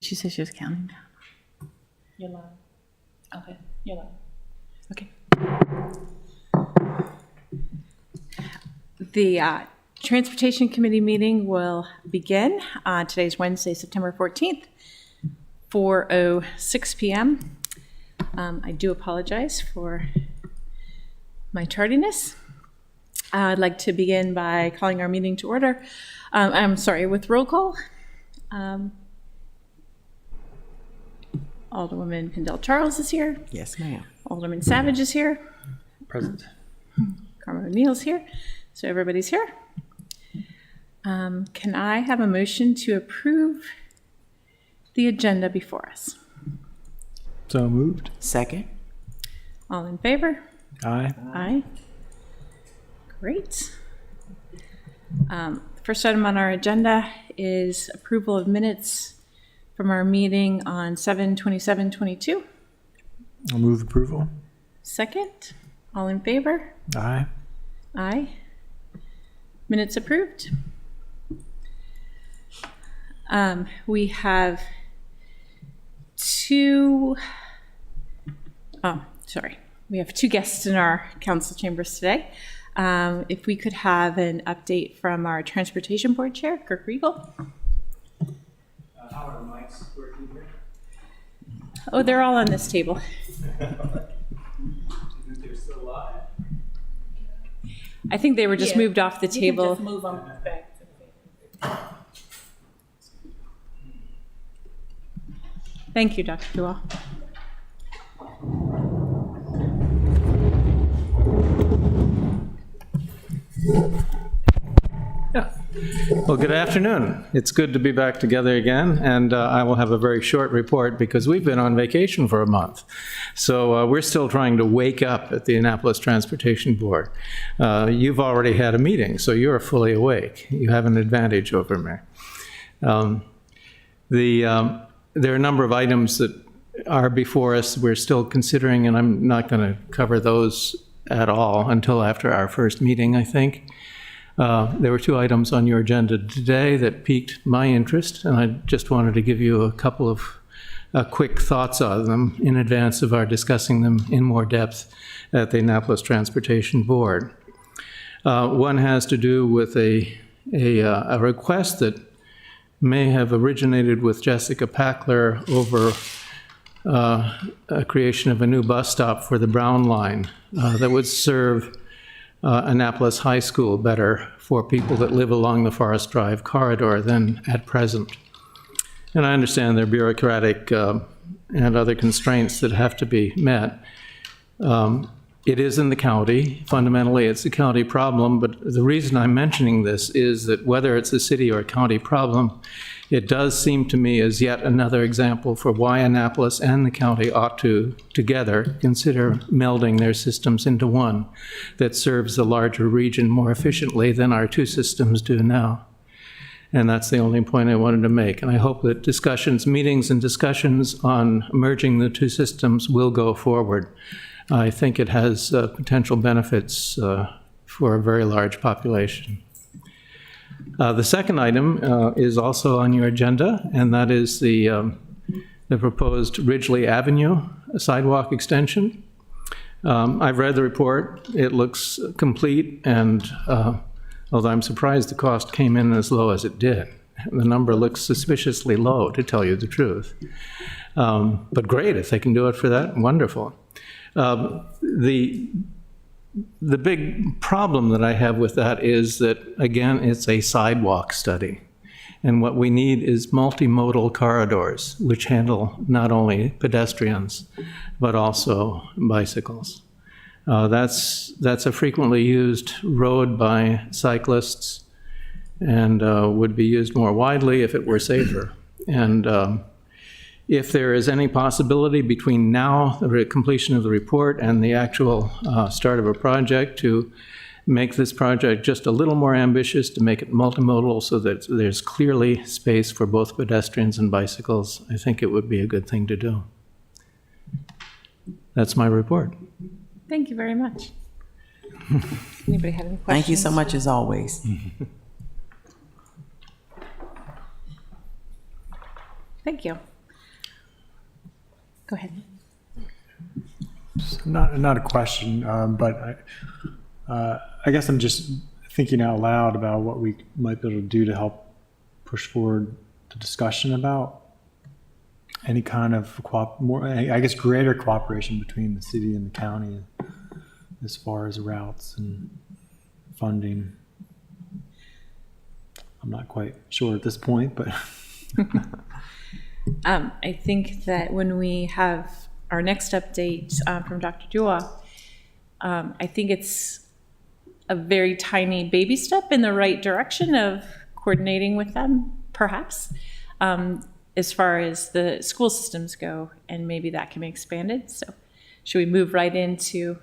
She said she was counting down. You're live. Okay, you're live. Okay. The Transportation Committee meeting will begin. Today's Wednesday, September 14th, 4:06 p.m. I do apologize for my tardiness. I'd like to begin by calling our meeting to order. I'm sorry, with roll call. Alderwoman Pendel Charles is here. Yes, ma'am. Alderman Savage is here. Present. Carmen O'Neill's here. So everybody's here. Can I have a motion to approve the agenda before us? So moved. Second. All in favor? Aye. Aye. Great. First item on our agenda is approval of minutes from our meeting on 7/27/22. I'll move approval. Second. All in favor? Aye. Aye. Minutes approved. We have two guests in our council chambers today. If we could have an update from our Transportation Board Chair, Kirk Riegel. How are the mics working here? Oh, they're all on this table. Do you think they're still live? I think they were just moved off the You can table. just move them back to the Thank you, Dr. Duval. Well, good afternoon. It's good to be back together again, and I will have a very short report because we've been on vacation for a month. So we're still trying to wake up at the Annapolis Transportation Board. You've already had a meeting, so you're fully awake. You have an advantage over me. There are a number of items that are before us we're still considering, and I'm not going to cover those at all until after our first meeting, I think. There were two items on your agenda today that piqued my interest, and I just wanted to give you a couple of quick thoughts on them in advance of our discussing them in more depth at the Annapolis Transportation Board. One has to do with a request that may have originated with Jessica Packler over a creation of a new bus stop for the Brown Line that would serve Annapolis High School better for people that live along the Forest Drive corridor than at present. And I understand there are bureaucratic and other constraints that have to be met. It is in the county. Fundamentally, it's a county problem, but the reason I'm mentioning this is that whether it's a city or a county problem, it does seem to me as yet another example for why Annapolis and the county ought to, together, consider melding their systems into one that serves the larger region more efficiently than our two systems do now. And that's the only point I wanted to make. And I hope that meetings and discussions on merging the two systems will go forward. I think it has potential benefits for a very large population. The second item is also on your agenda, and that is the proposed Ridgely Avenue sidewalk extension. I've read the report. It looks complete, and although I'm surprised the cost came in as low as it did. The number looks suspiciously low, to tell you the truth. But great, if they can do it for that, wonderful. The big problem that I have with that is that, again, it's a sidewalk study. And what we need is multimodal corridors, which handle not only pedestrians, but also bicycles. That's a frequently used road by cyclists and would be used more widely if it were safer. And if there is any possibility between now, the completion of the report, and the actual start of a project to make this project just a little more ambitious, to make it multimodal so that there's clearly space for both pedestrians and bicycles, I think it would be a good thing to do. That's my report. Thank you very much. Anybody have any questions? Thank you so much, as always. Thank you. Go ahead. Not a question, but I guess I'm just thinking out loud about what we might be able to do to help push forward the discussion about any kind of greater cooperation between the city and the county as far as routes and funding. I'm not quite sure at this point, but I think that when we have our next update from Dr. Dua, I think it's a very tiny baby step in the right direction of coordinating with them, perhaps, as far as the school systems go, and maybe that can be expanded. So should we move right into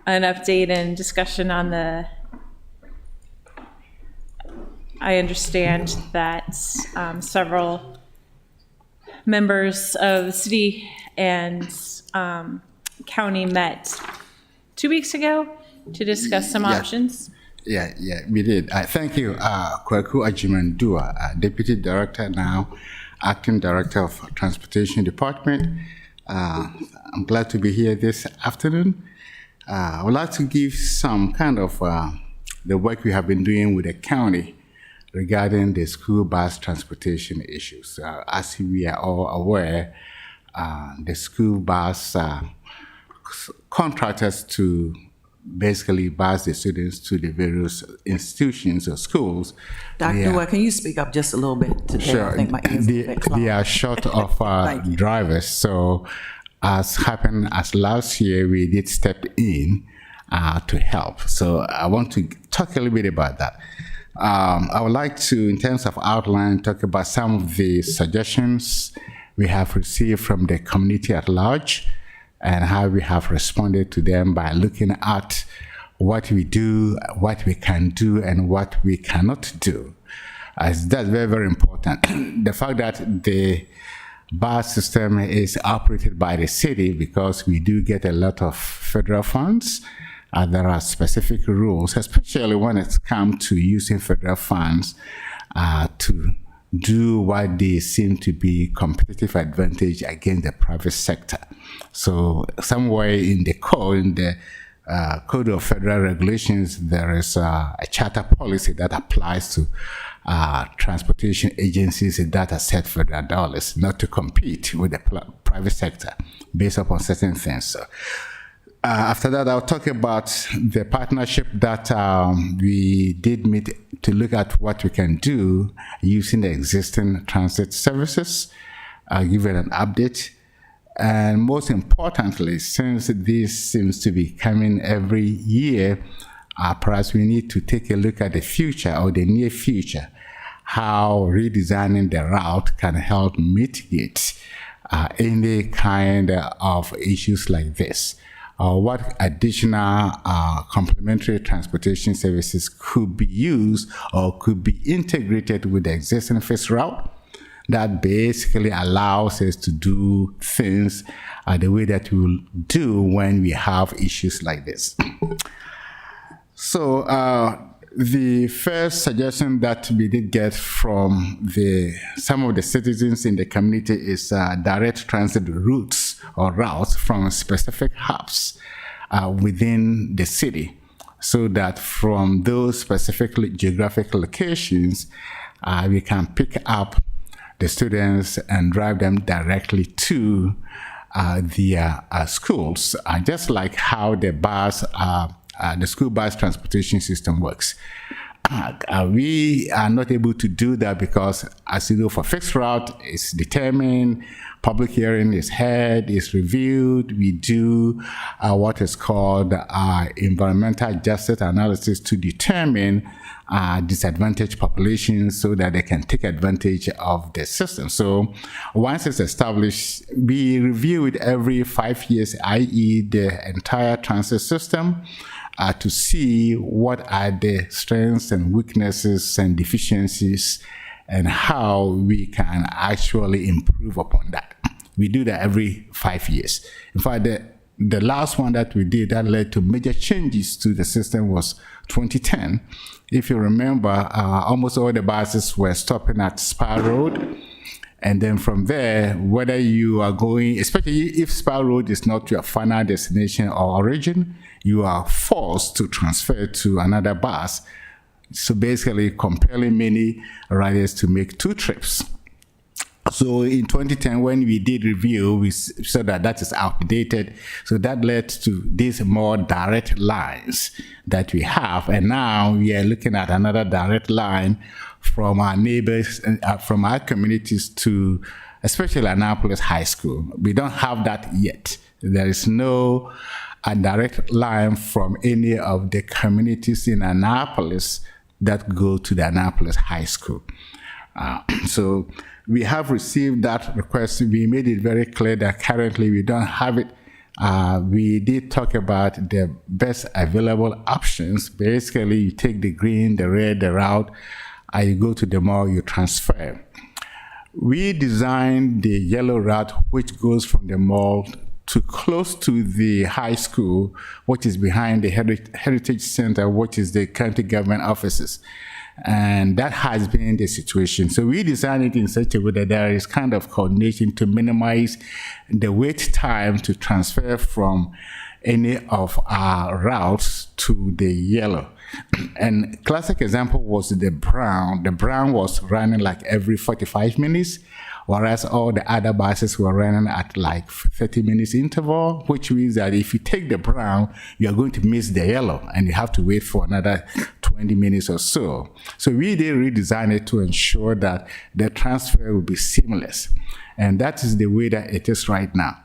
an update and discussion on the... I understand that several members of the city and county met 2 weeks ago to discuss some options. Yeah, we did. Thank you, Kwaku Ajimandua, Deputy Director now, Acting Director of Transportation Department. I'm glad to be here this afternoon. I would like to give some kind of the work we have been doing with the county regarding the school bus transportation issues. As we are all aware, the school bus contractors to basically bus the students to the various institutions or schools. Dr. Dua, can you speak up just a little bit today? Sure. I think my ears are a bit clogged. They are short of drivers. So as happened as last year, we did step in to help. So I want to talk a little bit about that. I would like to, in terms of outline, talk about some of the suggestions we have received from the community at large and how we have responded to them by looking at what we do, what we can do, and what we cannot do. That's very, very important. The fact that the bus system is operated by the city, because we do get a lot of federal funds, there are specific rules, especially when it comes to using federal funds to do what they seem to be competitive advantage against the private sector. So somewhere in the code, Code of Federal Regulations, there is a charter policy that applies to transportation agencies that are set federal dollars, not to compete with the private sector based upon certain things. So, after that, I'll talk about the partnership that we did meet to look at what we can do using the existing transit services. I'll give it an update. And most importantly, since this seems to be coming every year, perhaps we need to take a look at the future or the near future, how redesigning the route can help mitigate any kind of issues like this. What additional complementary transportation services could be used or could be integrated with the existing fixed route that basically allows us to do things the way that we will do when we have issues like this. So the first suggestion that we did get from some of the citizens in the community is direct transit routes or routes from specific hubs within the city, so that from those specific geographic locations, we can pick up the students and drive them directly to their schools, just like how the school bus transportation system works. We are not able to do that because, as you know, for fixed route, it's determined, public hearing is held, is reviewed. We do what is called environmental justice analysis to determine disadvantaged populations so that they can take advantage of the system. So once it's established, we review it every 5 years, i.e. the entire transit system, to see what are the strengths and weaknesses and deficiencies and how we can actually improve upon that. We do that every 5 years. In fact, the last one that we did that led to major changes to the system was 2010. If you remember, almost all the buses were stopping at Spa Road, And then from there, whether you are going, especially if Spa Road is not your final destination or origin, you are forced to transfer to another bus. So basically compelling many riders to make 2 trips. So in 2010, when we did review, we saw that is outdated. So that led to these more direct lines that we have. And now we are looking at another direct line from our neighbors, from our communities to especially Annapolis High School. We don't have that yet. There is no direct line from any of the communities in Annapolis that go to the Annapolis High School. So we have received that request. We made it very clear that currently we don't have it. We did talk about the best available options. Basically, you take the green, the red, the route, and you go to the mall, you transfer. We designed the yellow route, which goes from the mall to close to the high school, which is behind the Heritage Center, which is the county government offices. And that has been the situation. So we designed it in such a way that there is kind of coordination to minimize the wait time to transfer from any of our routes to the yellow. And classic example was the brown. The brown was running like every 45 minutes, whereas all the other buses were running at like 30 minutes interval, which means that if you take the brown, you're going to miss the yellow and you have to wait for another 20 minutes or so. So we did redesign it to ensure that the transfer will be seamless. And that is the way that it is right now.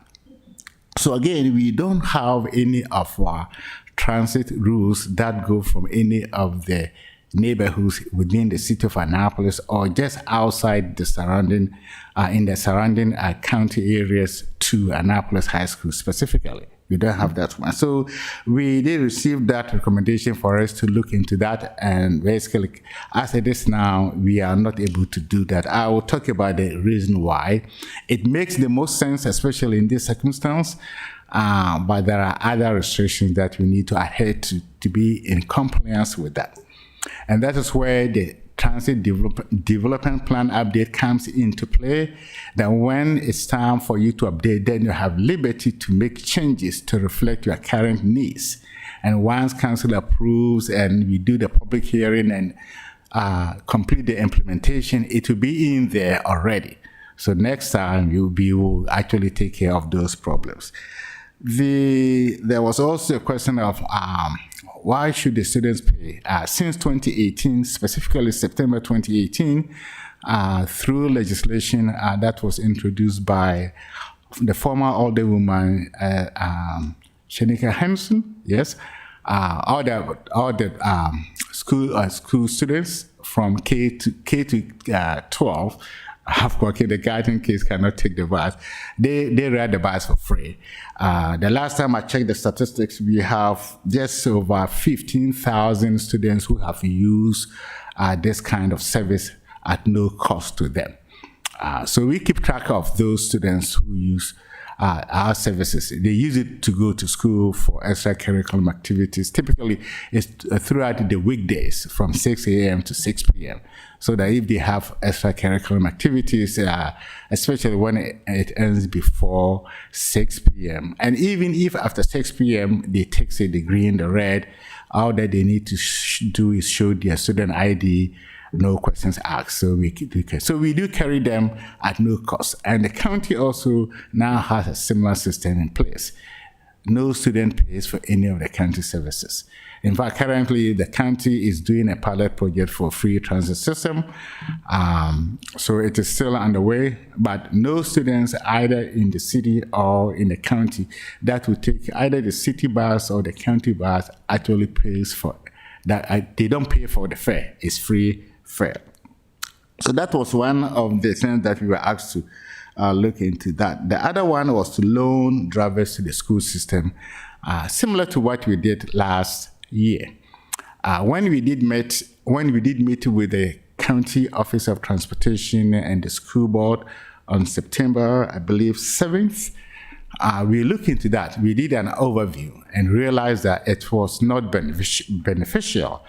So again, we don't have any of our transit rules that go from any of the neighborhoods within the city of Annapolis or just outside the surrounding, in the surrounding county areas to Annapolis High School specifically. We don't have that one. So we did receive that recommendation for us to look into that, and basically, as it is now, we are not able to do that. I will talk about the reason why. It makes the most sense, especially in this circumstance, but there are other restrictions that we need to adhere to be in compliance with that. And that is where the Transit Development Plan update comes into play. That when it's time for you to update, then you have liberty to make changes to reflect your current needs. And once council approves and we do the public hearing and complete the implementation, it will be in there already. So next time you will actually take care of those problems. There was also a question of why should the students pay? Since 2018, specifically September 2018, through legislation that was introduced by the former Alderwoman Shanika Henson, yes, all the school students from K to 12. Of course, the guiding kids cannot take the bus. They ride the bus for free. The last time I checked the statistics, we have just over 15,000 students who have used this kind of service at no cost to them. So we keep track of those students who use our services. They use it to go to school for extracurricular activities. Typically, it's throughout the weekdays from 6 a.m. to 6 p.m. So that if they have extracurricular activities, especially when it ends before 6 p.m. And even if after 6 p.m. they take, say, the green, the red, all that they need to do is show their student ID, no questions asked. So we do carry them at no cost. And the county also now has a similar system in place. No student pays for any of the county services. In fact, currently the county is doing a pilot project for free transit system. So it is still underway, but no students either in the city or in the county that will take either the city bus or the county bus actually pays for that. They don't pay for the fare. It's free fare. So that was one of the things that we were asked to look into that. The other one was to loan drivers to the school system, similar to what we did last year. When we did meet with the County Office of Transportation and the school board on September, I believe, 7th, we looked into that. We did an overview and realized that it was not beneficial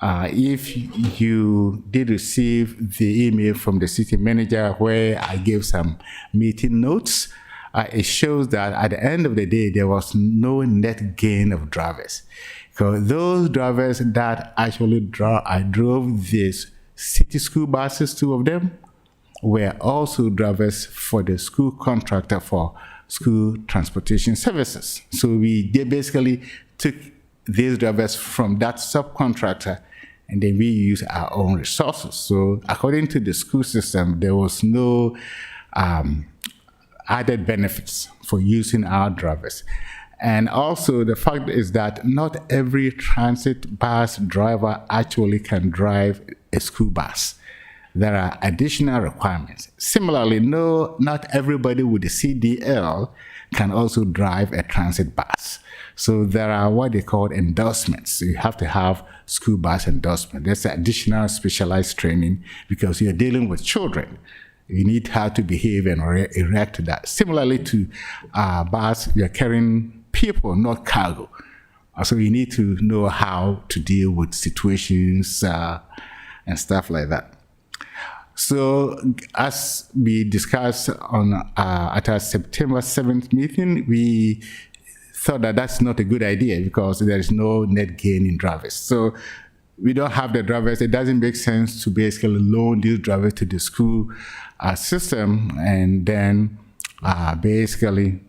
If you did receive the email from the city manager where I gave some meeting notes, it shows that at the end of the day, there was no net gain of drivers. So those drivers that actually drove these city school buses, 2 of them, were also drivers for the school contractor for school transportation services. So they basically took these drivers from that subcontractor and then we use our own resources. So according to the school system, there was no added benefits for using our drivers. And also the fact is that not every transit bus driver actually can drive a school bus. There are additional requirements. Similarly, not everybody with a CDL can also drive a transit bus. So there are what they call endorsements. So you have to have school bus endorsement. There's additional specialized training because you're dealing with children. You need how to behave and react to that. Similarly to bus, you're carrying people, not cargo. So you need to know how to deal with situations and stuff like that. So as we discussed at our September 7th meeting, we thought that that's not a good idea because there is no net gain in drivers. So we don't have the drivers. It doesn't make sense to basically loan these drivers to the school system and then basically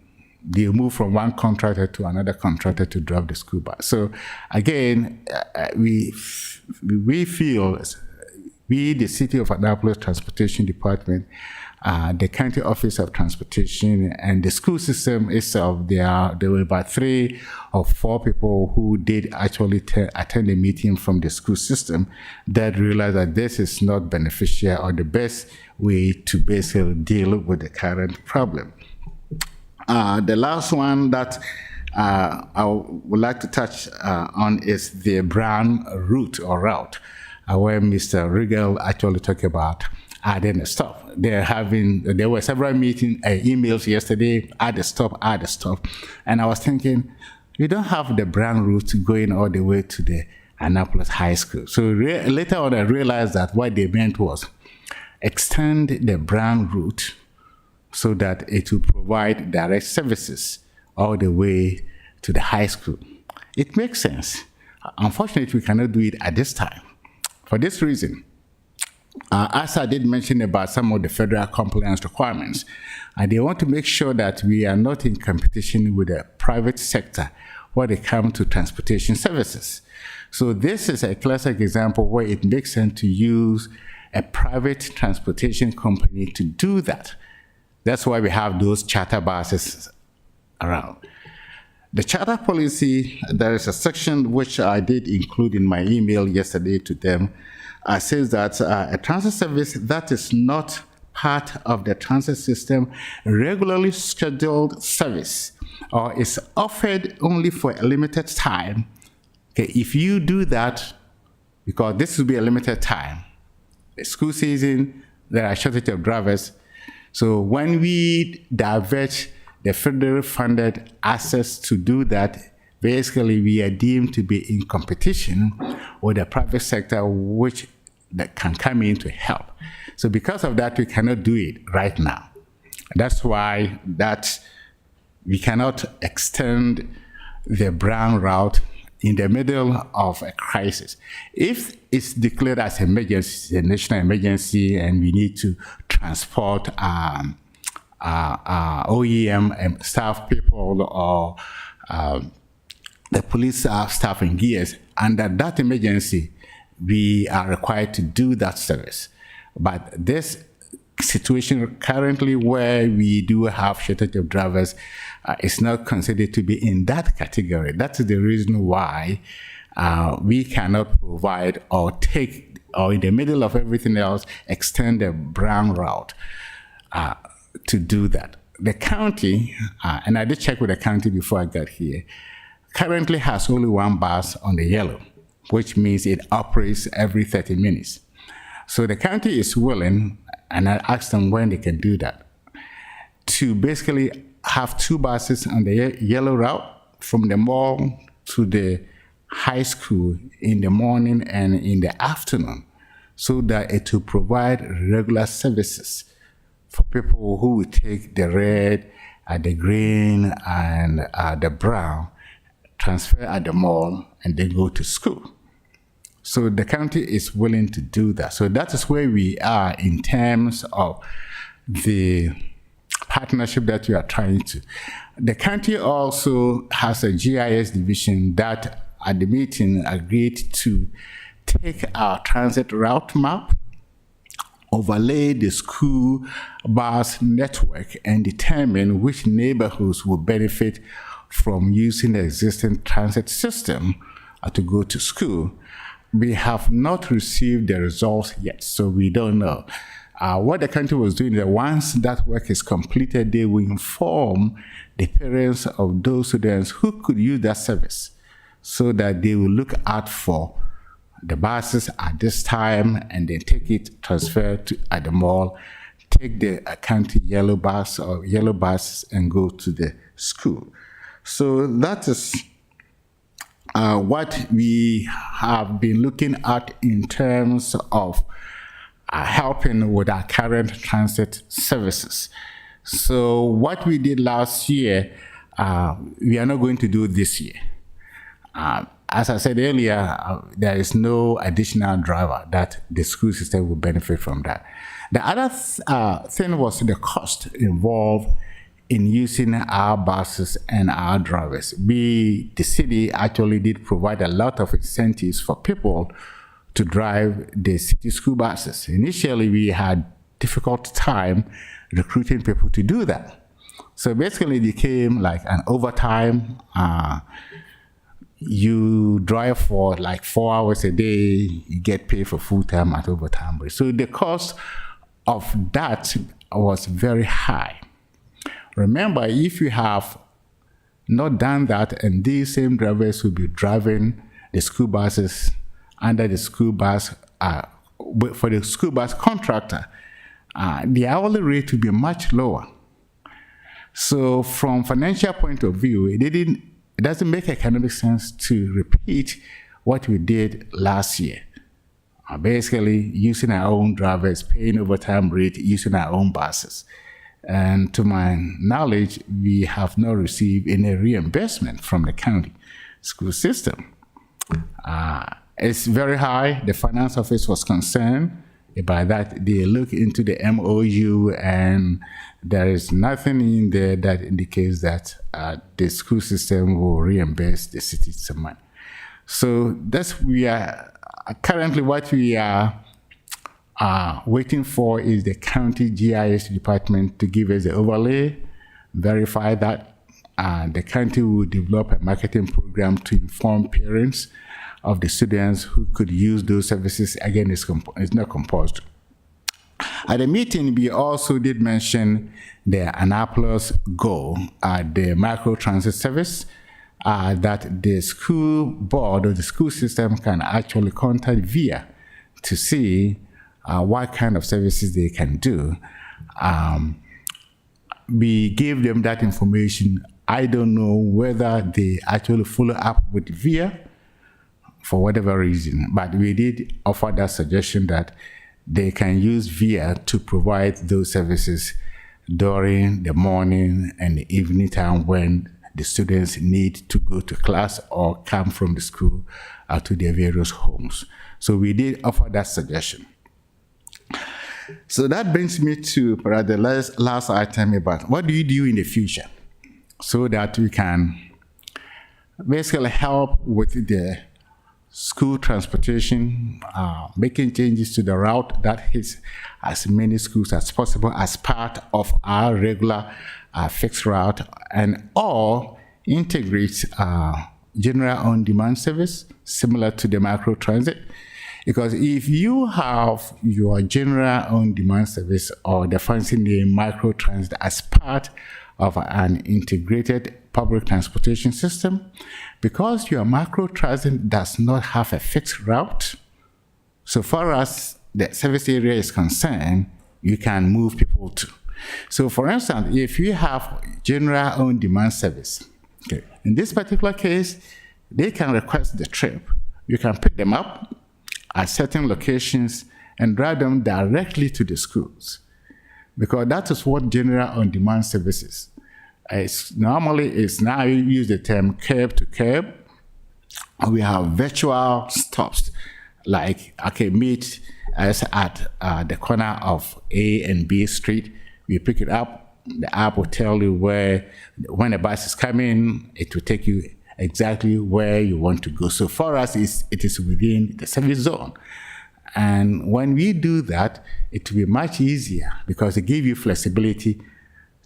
they move from one contractor to another contractor to drive the school bus. So again, we feel, the City of Annapolis Transportation Department, the County Office of Transportation, and the school system itself, there were about 3 or 4 people who did actually attend a meeting from the school system that realized that this is not beneficial or the best way to basically deal with the current problem. The last one that I would like to touch on is the brown route or route, where Mr. Rigel actually talked about adding a stop. There were several emails yesterday, add a stop. And I was thinking, we don't have the brown route going all the way to the Annapolis High School. So later on, I realized that what they meant was extend the brown route so that it will provide direct services all the way to the high school. It makes sense. Unfortunately, we cannot do it at this time. For this reason, as I did mention about some of the federal compliance requirements, they want to make sure that we are not in competition with the private sector when it comes to transportation services. So this is a classic example where it makes sense to use a private transportation company to do that. That's why we have those charter buses around. The charter policy, there is a section which I did include in my email yesterday to them, says that a transit service that is not part of the transit system regularly scheduled service or is offered only for a limited time. Okay, if you do that, because this will be a limited time, the school season, there are shortage of drivers. So when we divert the federally funded access to do that, basically we are deemed to be in competition with the private sector, which that can come in to help. So because of that, we cannot do it right now. That's why we cannot extend the brown route in the middle of a crisis. If it's declared as an emergency, a national emergency, and we need to transport OEM and staff people or the police staff and gears, under that emergency, we are required to do that service. But this situation currently where we do have shortage of drivers is not considered to be in that category. That's the reason why we cannot provide or take, or in the middle of everything else, extend the brown route to do that. The county, and I did check with the county before I got here, currently has only 1 bus on the yellow, which means it operates every 30 minutes. So the county is willing, and I asked them when they can do that, to basically have 2 buses on the yellow route from the mall to the high school in the morning and in the afternoon, so that it will provide regular services for people who will take the red, the green, and the brown, transfer at the mall, and then go to school. So the county is willing to do that. So that is where we are in terms of the partnership that we are trying to. The county also has a GIS division that at the meeting agreed to take our transit route map, overlay the school bus network, and determine which neighborhoods will benefit from using the existing transit system to go to school. We have not received the results yet, so we don't know. What the county was doing, that once that work is completed, they will inform the parents of those students who could use that service, so that they will look out for the buses at this time and then take it, transfer to at the mall, take the county yellow bus or yellow buses and go to the school. So that is what we have been looking at in terms of helping with our current transit services. So what we did last year, we are not going to do this year. As I said earlier, there is no additional driver that the school system will benefit from that. The other thing was the cost involved in using our buses and our drivers. The city actually did provide a lot of incentives for people to drive the city school buses. Initially, we had difficult time recruiting people to do that. So basically, it became like an overtime. You drive for like 4 hours a day, you get paid for full time at overtime. So the cost of that was very high. Remember, if you have not done that, and these same drivers will be driving the school buses under the school bus, for the school bus contractor, the hourly rate will be much lower. So from financial point of view, it doesn't make economic sense to repeat what we did last year. Basically, using our own drivers, paying overtime rate, using our own buses. And to my knowledge, we have not received any reimbursement from the county school system. It's very high. The finance office was concerned about that. They look into the MOU, and there is nothing in there that indicates that the school system will reimburse the city some money. So that's currently what we are waiting for is the county GIS department to give us the overlay, verify that. The county will develop a marketing program to inform parents of the students who could use those services. Again, it's not compulsory. At the meeting, we also did mention the Annapolis goal, the micro transit service, that the school board or the school system can actually contact VIA to see what kind of services they can do. We gave them that information. I don't know whether they actually follow up with VIA for whatever reason, but we did offer that suggestion that they can use VIA to provide those services during the morning and the evening time when the students need to go to class or come from the school to their various homes. So we did offer that suggestion. So that brings me to the last item about what do you do in the future so that we can basically help with the school transportation, making changes to the route that hits as many schools as possible as part of our regular fixed route, and or integrate general on-demand service similar to the micro transit. Because if you have your general on-demand service or the fancy name micro transit as part of an integrated public transportation system, because your micro transit does not have a fixed route, so far as the service area is concerned, you can move people to. So for instance, if you have general on-demand service, okay, in this particular case, they can request the trip. You can pick them up at certain locations and drive them directly to the schools, because that is what general on-demand services is. Normally, it's now you use the term curb to curb. We have virtual stops, like, okay, meet us at the corner of A and B Street. We pick it up. The app will tell you where, when the bus is coming, it will take you exactly where you want to go. So for us, it is within the service zone. And when we do that, it will be much easier because it gives you flexibility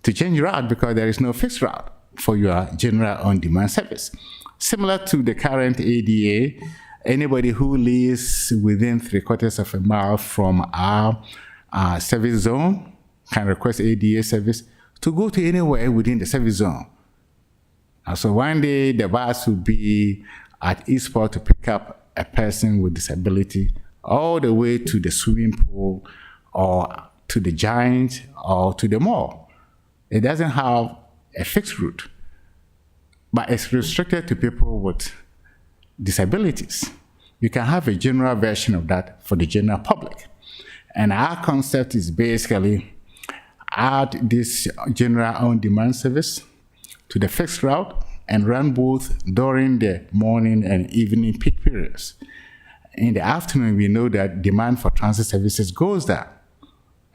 to change route, because there is no fixed route for your general on-demand service. Similar to the current ADA, anybody who lives within 3/4 of a mile from our service zone can request ADA service to go to anywhere within the service zone. So one day the bus will be at Eastport to pick up a person with disability all the way to the swimming pool or to the Giant or to the mall. It doesn't have a fixed route, but it's restricted to people with disabilities. You can have a general version of that for the general public. And our concept is basically add this general on-demand service to the fixed route and run both during the morning and evening peak periods. In the afternoon, we know that demand for transit services goes down.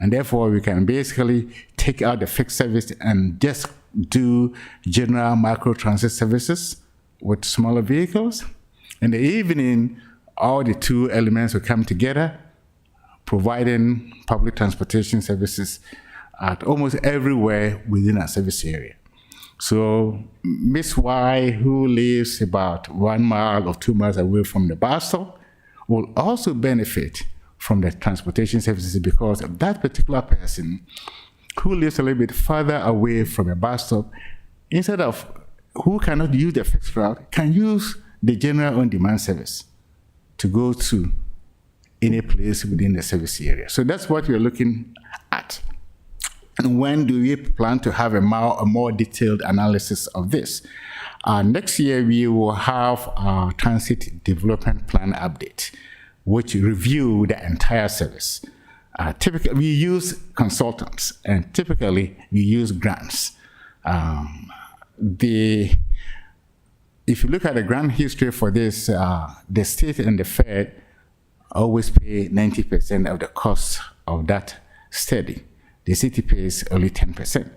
And therefore, we can basically take out the fixed service and just do general micro transit services with smaller vehicles. In the evening, all the two elements will come together, providing public transportation services at almost everywhere within our service area. So Miss Y, who lives about 1 mile or 2 miles away from the bus stop, will also benefit from the transportation services, because that particular person who lives a little bit further away from a bus stop, instead of who cannot use the fixed route, can use the general on-demand service to go to any place within the service area. So that's what we're looking at. And when do we plan to have a more detailed analysis of this? Next year, we will have our transit development plan update, which review the entire service. Typically, we use consultants, and typically we use grants. If you look at the grant history for this, the state and the Fed always pay 90% of the cost of that study. The city pays only 10%.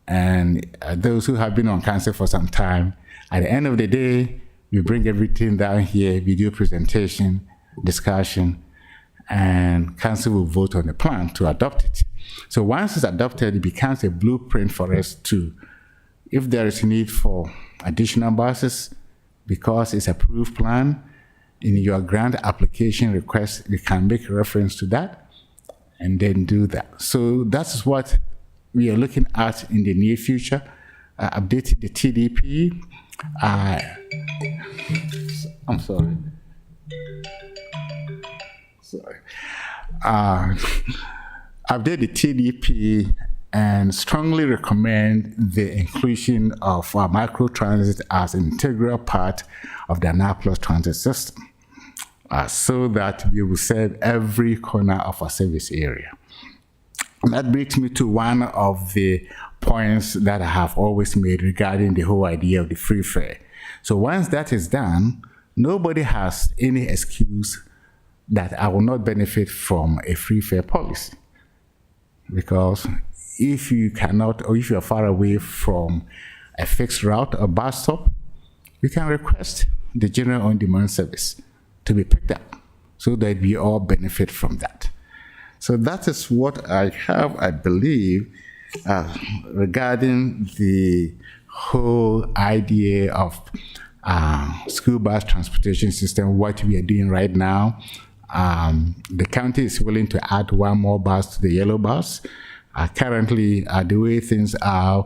And those who have been on council for some time, at the end of the day, we bring everything down here, we do a presentation, discussion, and council will vote on the plan to adopt it. So once it's adopted, it becomes a blueprint for us to, if there is a need for additional buses, because it's an approved plan, in your grant application request, you can make reference to that and then do that. So that's what we are looking at in the near future. Update the TDP. I'm sorry. Update the TDP and strongly recommend the inclusion of microtransit as an integral part of the Annapolis transit system, so that we will serve every corner of our service area. And that brings me to one of the points that I have always made regarding the whole idea of the free fare. So once that is done, nobody has any excuse that I will not benefit from a free fare policy. Because if you cannot, or if you're far away from a fixed route or bus stop, you can request the general on-demand service to be picked up so that we all benefit from that. So that is what I have, I believe, regarding the whole idea of school bus transportation system, what we are doing right now. The county is willing to add one more bus to the yellow bus. Currently, the way things are,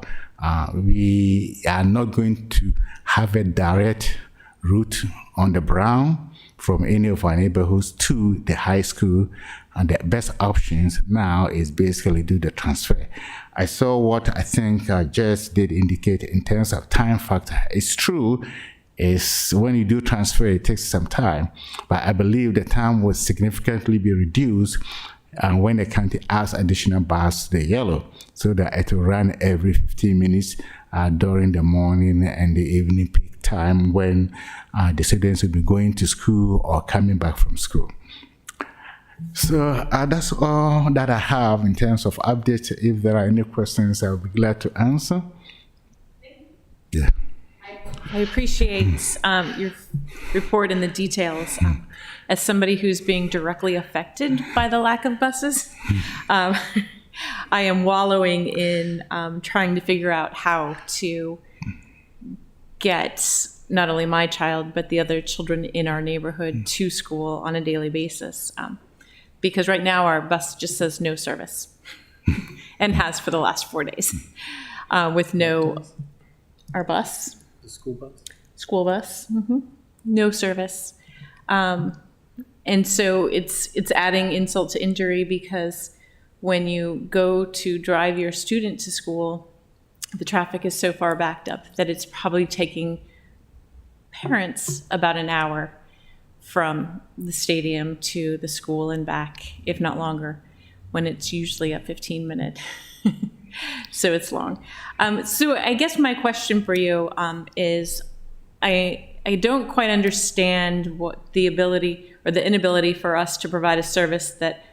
we are not going to have a direct route on the brown from any of our neighborhoods to the high school, and the best options now is basically do the transfer. I saw what I think Jess did indicate in terms of time factor. It's true, is when you do transfer, it takes some time, but I believe the time will significantly be reduced when the county adds additional bus to the yellow, so that it will run every 15 minutes during the morning and the evening peak time when the students will be going to school or coming back from school. So that's all that I have in terms of updates. If there are any questions, I'll be glad to answer. Yeah. I appreciate your report and the details. As somebody who's being directly affected by the lack of buses, I am wallowing in trying to figure out how to get not only my child, but the other children in our neighborhood to school on a daily basis. Because right now our bus just says no service and has for the last 4 days with no, our bus. The school bus? School bus, no service. And so it's adding insult to injury, because when you go to drive your student to school, the traffic is so far backed up that it's probably taking parents about an hour from the stadium to the school and back, if not longer, when it's usually a 15-minute. So it's long. So I guess my question for you is, I don't quite understand what the ability or the inability for us to provide a service that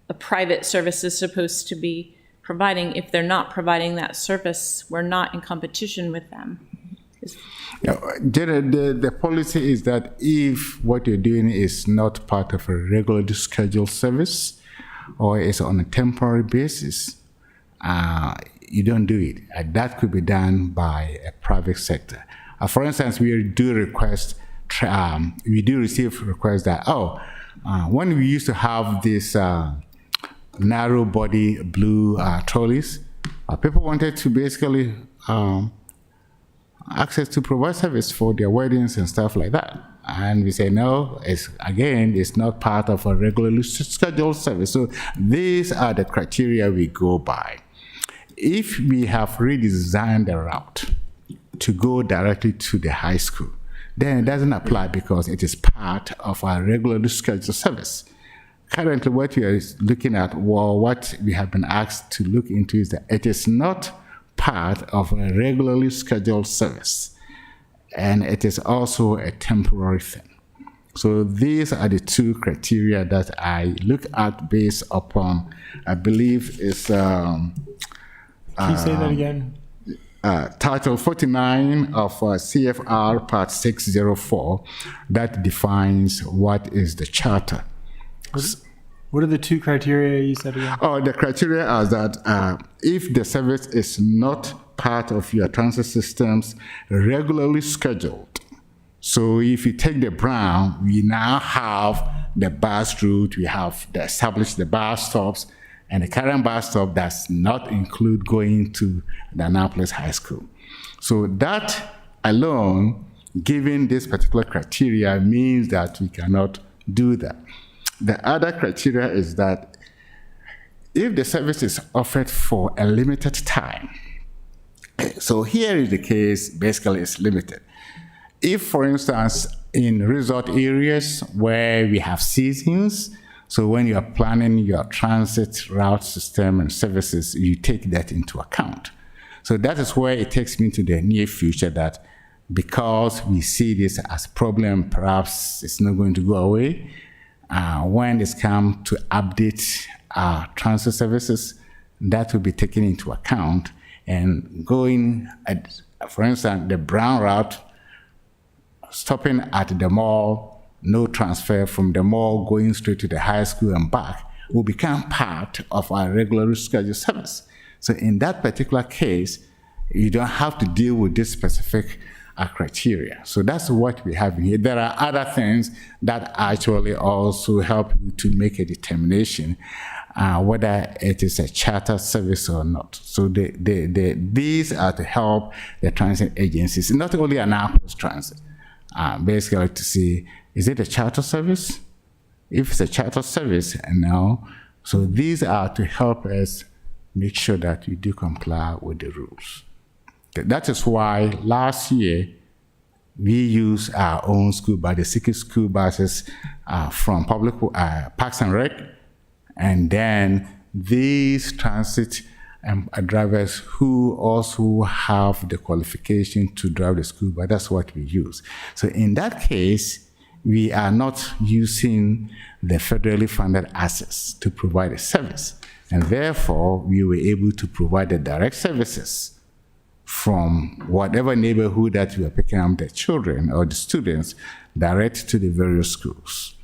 a private service is supposed to be providing. If they're not providing that service, we're not in competition with them. The policy is that if what you're doing is not part of a regularly scheduled service or is on a temporary basis, you don't do it. That could be done by a private sector. For instance, we do receive requests that, when we used to have these narrow body blue trolleys, people wanted to basically access to provide service for their weddings and stuff like that. And we say, no, it's not part of a regularly scheduled service. So these are the criteria we go by. If we have redesigned the route to go directly to the high school, then it doesn't apply because it is part of our regularly scheduled service. Currently, what we are looking at, what we have been asked to look into, is that it is not part of a regularly scheduled service, and it is also a temporary thing. So these are the two criteria that I look at based upon, I believe is Can you say that again? Title 49 of CFR Part 604 that defines what is the charter. What are the two criteria you said again? The criteria are that if the service is not part of your transit systems regularly scheduled. So if you take the Brown, we now have the bus route, we have established the bus stops, and the current bus stop does not include going to the Annapolis High School. So that alone, given this particular criteria, means that we cannot do that. The other criteria is that if the service is offered for a limited time, so here is the case, basically it's limited. If, for instance, in resort areas where we have seasons, so when you are planning your transit route system and services, you take that into account. So that is where it takes me to the near future, that because we see this as a problem, perhaps it's not going to go away. When it's come to update our transit services, that will be taken into account. And going, for instance, the Brown route, stopping at the mall, no transfer from the mall going straight to the high school and back, will become part of our regularly scheduled service. So in that particular case, you don't have to deal with this specific criteria. So that's what we have here. There are other things that actually also help you to make a determination whether it is a charter service or not. So these are to help the transit agencies, not only Annapolis Transit, basically to see, is it a charter service? If it's a charter service, no. So these are to help us make sure that we do comply with the rules. That is why last year we use our own school bus, the city school buses from public Parks and Rec, and then these transit drivers who also have the qualification to drive the school bus, that's what we use. So in that case, we are not using the federally funded assets to provide a service. And therefore, we were able to provide the direct services from whatever neighborhood that we are picking up the children or the students direct to the various schools.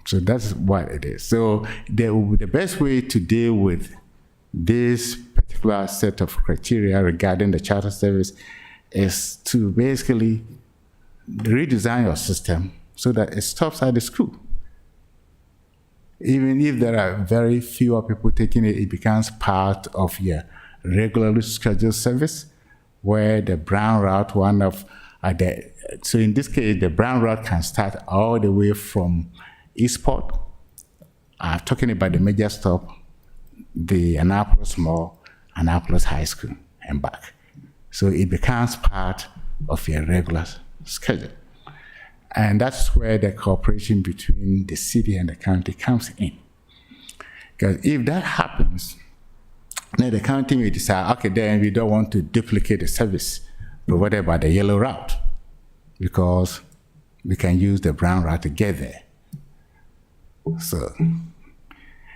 So that's what it is. So the best way to deal with this particular set of criteria regarding the charter service is to basically redesign your system so that it stops at the school. Even if there are very fewer people taking it, it becomes part of your regularly scheduled service, where the brown route, so in this case, the brown route can start all the way from Eastport, talking about the major stop, the Annapolis Mall, Annapolis High School, and back. So it becomes part of your regular schedule. And that's where the cooperation between the city and the county comes in. Because if that happens, then the county may decide, okay, then we don't want to duplicate the service provided by the yellow route, because we can use the brown route to get there. So,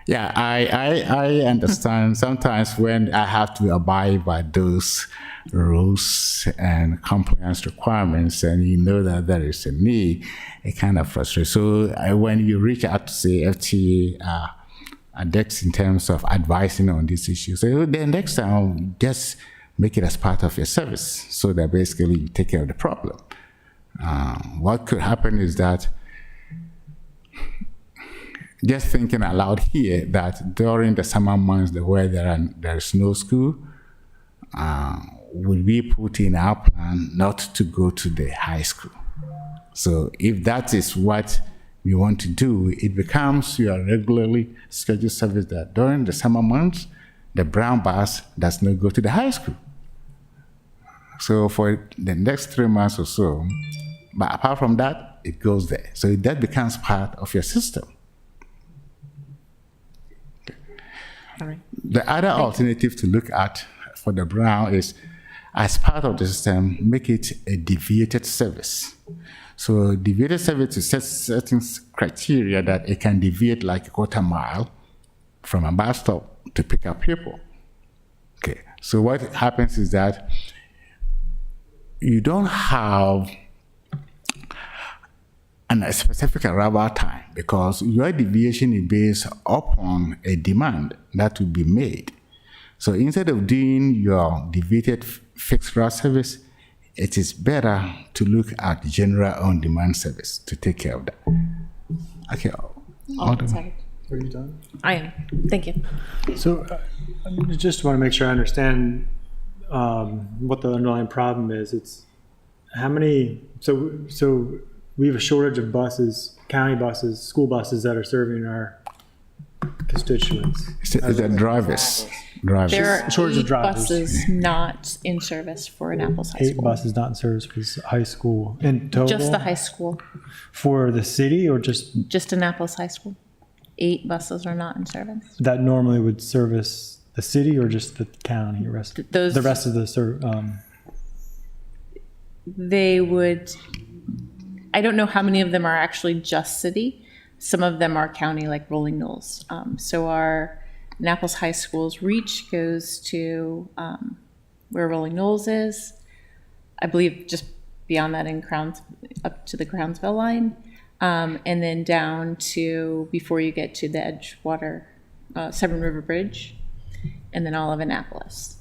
yeah, I understand sometimes when I have to abide by those rules and compliance requirements, and you know that there is a need, it kind of frustrates. So when you reach out to say FTA adepts in terms of advising on these issues, so then next time just make it as part of your service so that basically you take care of the problem. What could happen is that, just thinking aloud here, that during the summer months where there is no school, would we put in our plan not to go to the high school? So if that is what we want to do, it becomes your regularly scheduled service that during the summer months, the brown bus does not go to the high school. So for the next 3 months or so, but apart from that, it goes there. So that becomes part of your system. All right. The other alternative to look at for the brown is, as part of the system, make it a deviated service. So deviated service is set certain criteria that it can deviate like a quarter mile from a bus stop to pick up people. Okay, so what happens is that you don't have a specific arrival time, because your deviation is based upon a demand that will be made. So instead of doing your deviated fixed route service, it is better to look at general on-demand service to take care of that. Okay. Are you done? I am. Thank you. So I just want to make sure I understand what the underlying problem is. It's how many, so we have a shortage of buses, county buses, school buses that are serving our constituents. Is that drivers? There are Shortage of 8 drivers. buses not in service for Annapolis High 8 School. buses not in service for high school in total? Just the high school, For the city, or just Annapolis High School. 8 buses are not in service. that normally would service the city or just the county? Those- The rest of the They would, I don't know how many of them are actually just city. Some of them are county, like Rolling Knolls. So our Annapolis High School's reach goes to where Rolling Knolls is. I believe just beyond that in up to the Crownsville line. And then down to before you get to the Edgewater, Severn River Bridge, and then all of Annapolis.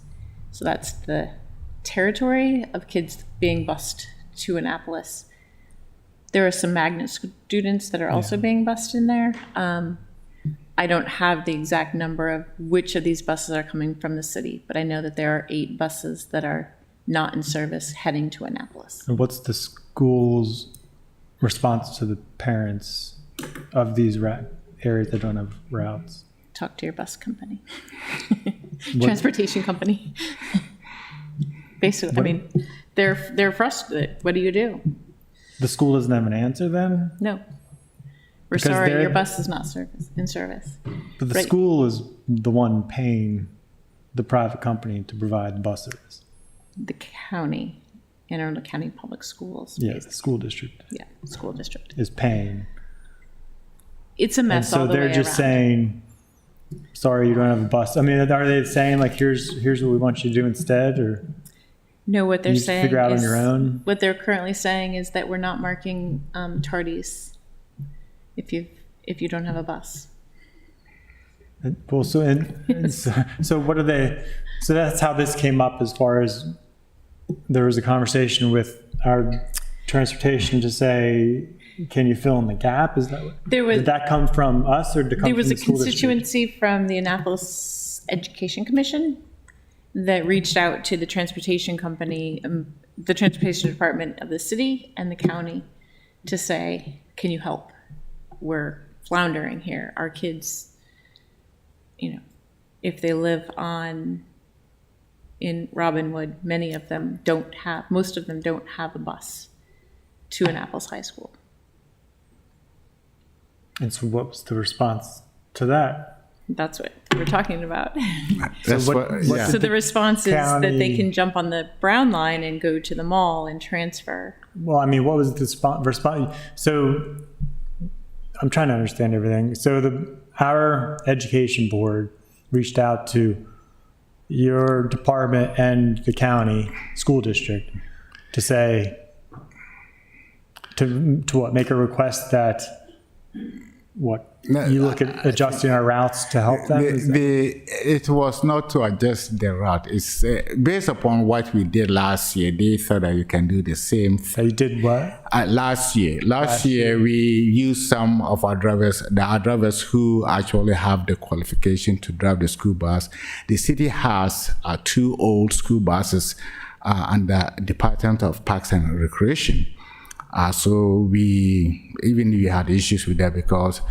So that's the territory of kids being bused to Annapolis. There are some magnet students that are also being bused in there. I don't have the exact number of which of these buses are coming from the city, but I know that there are 8 buses that are not in service heading to Annapolis. And what's the school's response to the parents of these areas that don't have routes? Talk to your bus company, transportation company. Basically, I mean, They're frustrated. What do you do? The school doesn't have an answer then? No. We're Because sorry, they're- your bus is not in service. But the Right. school is the one paying the private company to provide the bus service. The county, Anne Arundel County Public Schools. Yeah, the school district Yeah, school district. is paying. It's a And mess all so the way they're around. just saying, sorry, you don't have a bus. I mean, are they saying like, here's what we want you to do instead, or No, what they're you just saying figure out on is- your own? What they're currently saying is that we're not marking tardies if you don't have a bus. Well, so what are they, so that's how this came up as far as there was a conversation with our transportation to say, can you fill in the gap? Is that, did that come from us or did it come There from was the a school district? constituency from the Annapolis Education Commission that reached out to the transportation company, the transportation department of the city and the county to say, can you help? We're floundering here. Our kids, if they live in Robinwood, most of them don't have a bus to Annapolis High School. And so what was the response to that? That's what we're talking about. That's what- what, what yeah. So the response is that they County- can jump on the Brown line and go to the mall and transfer. Well, I mean, what was the response? So I'm trying to understand everything. So our education board reached out to your department and the county school district to say, to what, make a request that, what, No, you look at adjusting our routes to help them? Is that- It was not to adjust the route. It's based upon what we did last year. They thought that you can do the same thing. So you did what? Last year, we used some of our drivers, our drivers who actually have the qualification to drive the school bus. The city has 2 old school buses under Department of Parks and Recreation. So we had issues with that because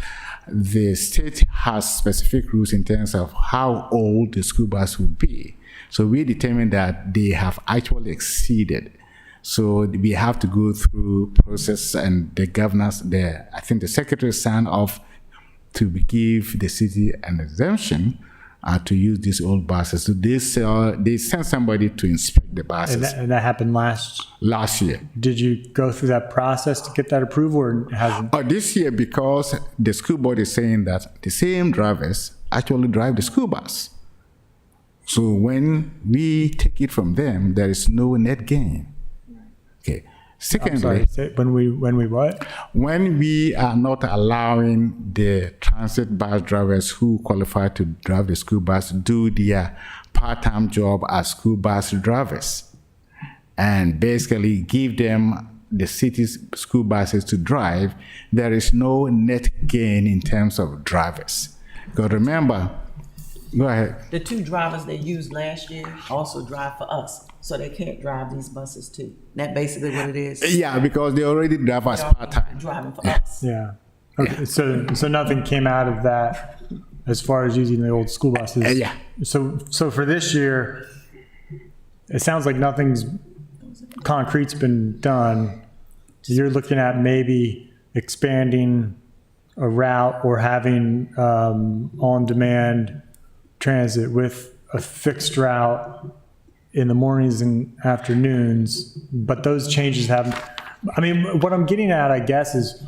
the state has specific rules in terms of how old the school bus will be. So we determined that they have actually exceeded. So we have to go through process, and the governors, I think the secretary signed off to give the city an exemption to use these old buses. So they sent somebody to inspect the buses And that happened last year. did you go through that process to get that approved or hasn't? This year, because the school board is saying that the same drivers actually drive the school bus. So when we take it from them, there is no net gain. Okay. I'm Secondly, sorry, when we what? when we are not allowing the transit bus drivers who qualify to drive the school bus do their part-time job as school bus drivers and basically give them the city's school buses to drive, there is no net gain in terms of drivers. Because remember, go ahead. The 2 drivers they used last year also drive for us, so they can't drive these buses too. That basically what it is. Yeah, because they already drive as part-time. Driving for us. Yeah. Okay. So nothing came out of that as far as using the old school buses. Yeah. So for this year, it sounds like nothing's concrete's been done. You're looking at maybe expanding a route or having on-demand transit with a fixed route in the mornings and afternoons, but those changes haven't. I mean, what I'm getting at, I guess, is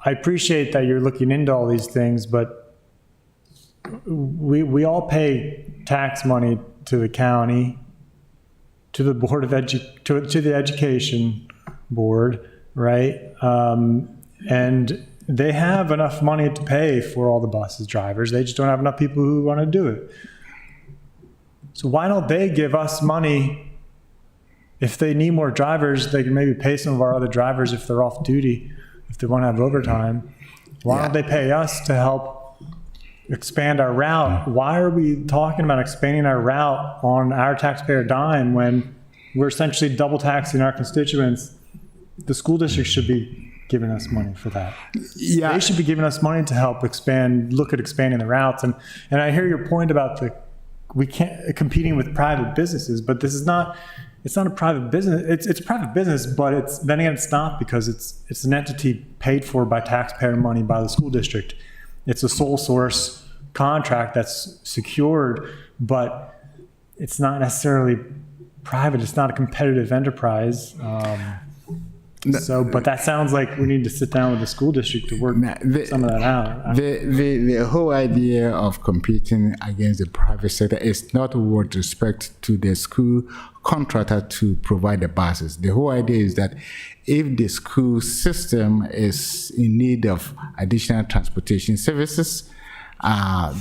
I appreciate that you're looking into all these things, but we all pay tax money to the county, to the board of to the education board, right? And they have enough money to pay for all the buses drivers. They just don't have enough people who want to do it. So why don't they give us money? If they need more drivers, they can maybe pay some of our other drivers if they're off duty, if they want to have overtime. Why don't they pay us to help expand our route? Why are we talking about expanding our route on our taxpayer dime when we're essentially double taxing our constituents? The school district should be giving us money for that. Yeah. They should be giving us money to help look at expanding the routes. And I hear your point about we can't competing with private businesses, but this is not, it's not a private business. It's a private business, but then again, it's not, because it's an entity paid for by taxpayer money by the school district. It's a sole source contract that's secured, but it's not necessarily private. It's not a competitive enterprise. But that sounds like we need to sit down with the school district to work some of that out. The whole idea of competing against the private sector is not with respect to the school contractor to provide the buses. The whole idea is that if the school system is in need of additional transportation services,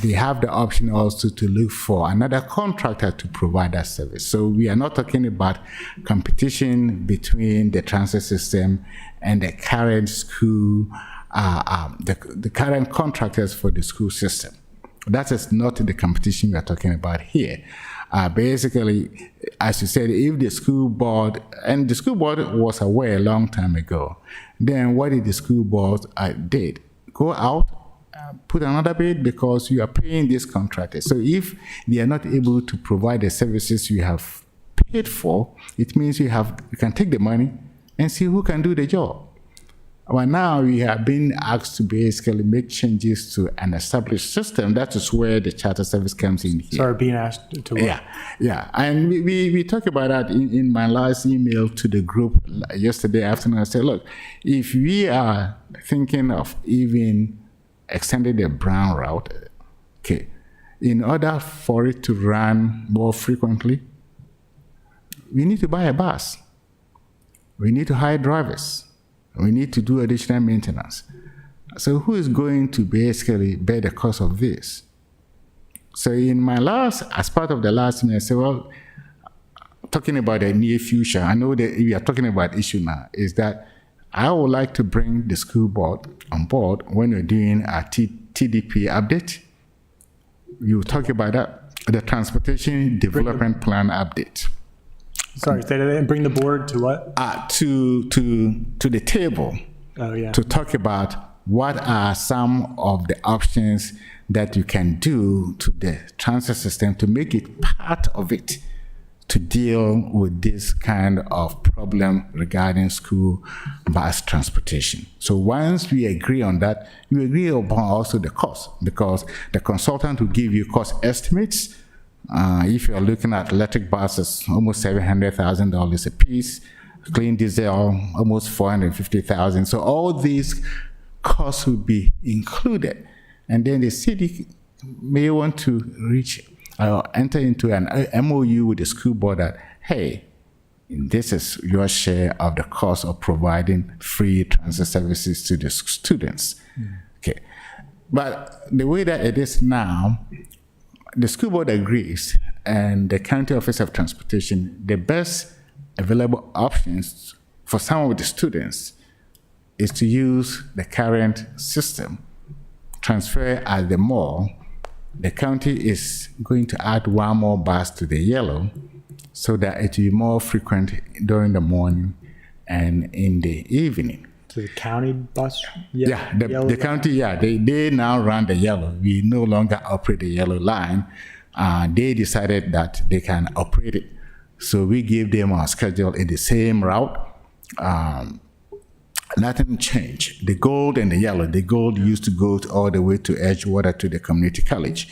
they have the option also to look for another contractor to provide that service. So we are not talking about competition between the transit system and the current school, the current contractors for the school system. That is not the competition we are talking about here. Basically, as you said, if the school board, and the school board was aware a long time ago, then what did the school board did? Go out, put another bid, because you are paying this contractor. So if they are not able to provide the services you have paid for, it means you can take the money and see who can do the job. Well, now we have been asked to basically make changes to an established system. That is where the charter service comes in here. Sorry, being asked to what? Yeah. And we talked about that in my last email to the group yesterday afternoon. I said, look, if we are thinking of even extending the brown route, okay, in order for it to run more frequently, we need to buy a bus. We need to hire drivers. We need to do additional maintenance. So who is going to basically bear the cost of this? So as part of the last meeting, I said, well, talking about the near future, I know that we are talking about issue now, is that I would like to bring the school board on board when we're doing a TDP update. You talk about that, the Transportation Development Plan update. Sorry, say that and bring the board to what? To the table. Oh, yeah. To talk about what are some of the options that you can do to the transit system to make it part of it to deal with this kind of problem regarding school bus transportation. So once we agree on that, we agree upon also the cost, because the consultant will give you cost estimates. If you're looking at electric buses, almost $700,000 a piece, clean diesel, almost $450,000. So all these costs will be included. And then the city may want to enter into an MOU with the school board that, hey, this is your share of the cost of providing free transit services to the students. Okay. But the way that it is now, the school board agrees, and the County Office of Transportation, the best available options for some of the students is to use the current system, transfer at the mall. The county is going to add one more bus to the yellow so that it will be more frequent during the morning and in the evening. To the county bus? The county, they now run the yellow. We no longer operate the yellow line. They decided that they can operate it. So we gave them our schedule in the same route. Nothing changed. The gold and the yellow. The gold used to go all the way to Edgewater to the community college.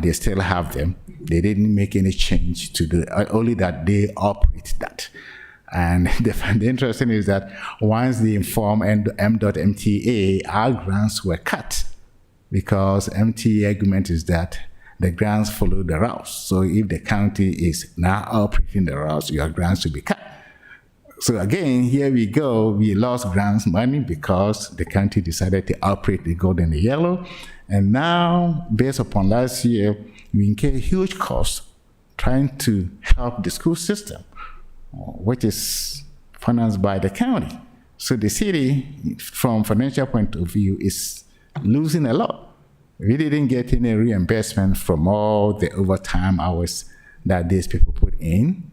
They still have them. They didn't make any change to only that they operate that. And the interesting is that once they informed M.MTA, our grants were cut, because MTA argument is that the grants follow the routes. So if the county is now operating the routes, your grants will be cut. So again, here we go. We lost grants money because the county decided to operate the gold and the yellow. And now, based upon last year, we incur huge costs trying to help the school system, which is financed by the county. So the city, from financial point of view, is losing a lot. We didn't get any reimbursement from all the overtime hours that these people put in.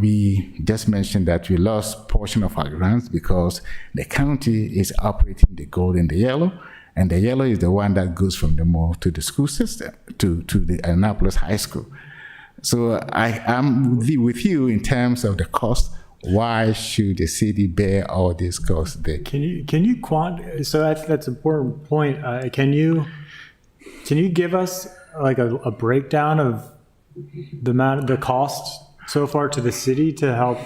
We just mentioned that we lost portion of our grants because the county is operating the gold and the yellow, and the yellow is the one that goes from the mall to the school system, to the Annapolis High School. So I'm with you in terms of the cost. Why should the city bear all these costs? Can you so that's an important point. Can you give us like a breakdown of the cost so far to the city to help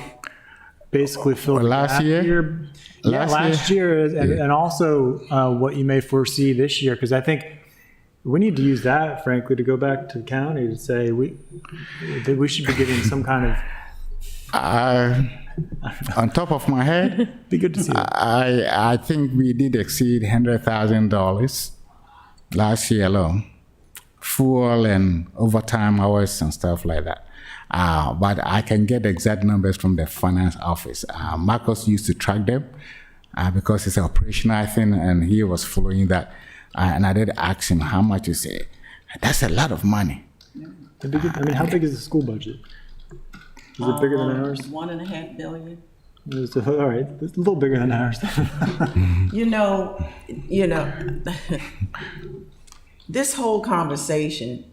basically fill the Last gap year? here? Last year, and also what you may foresee this year, because I think we need to use that, frankly, to go back to the county to say that we should be getting some kind of. On top of my head, Be good to see. I think we did exceed $100,000 last year alone, fuel and overtime hours and stuff like that. But I can get the exact numbers from the finance office. Marcus used to track them because it's an operational thing, and he was following that. And I did ask him how much you say. That's a lot of money. How big is the school budget? Is it bigger than ours? $1.5 billion. All right, it's a little bigger than ours. You know, this whole conversation,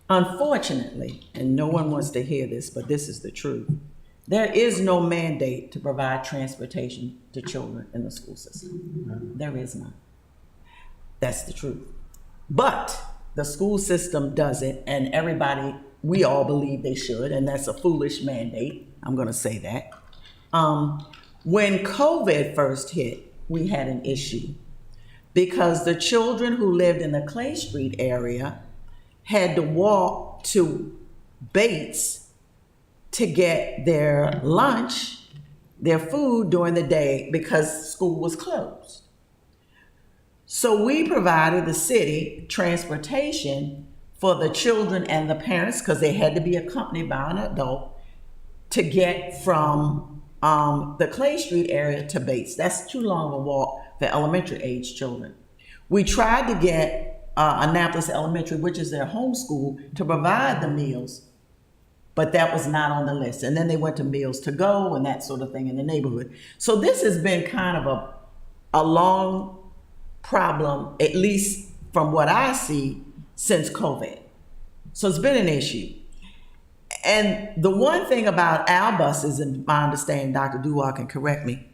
unfortunately, and no one wants to hear this, but this is the truth. There is no mandate to provide transportation to children in the school system. There is none. That's the truth. But the school system does it, and we all believe they should, and that's a foolish mandate. I'm going to say that. When COVID first hit, we had an issue because the children who lived in the Clay Street area had to walk to Bates to get their lunch, their food during the day because school was closed. So we provided the city transportation for the children and the parents, because they had to be accompanied by an adult, to get from the Clay Street area to Bates. That's too long a walk for elementary age children. We tried to get Annapolis Elementary, which is their home school, to provide the meals, but that was not on the list. And then they went to Meals to Go and that sort of thing in the neighborhood. So this has been kind of a long problem, at least from what I see, since COVID. So it's been an issue. And the one thing about our buses, and my understanding, Dr. Duwal can correct me,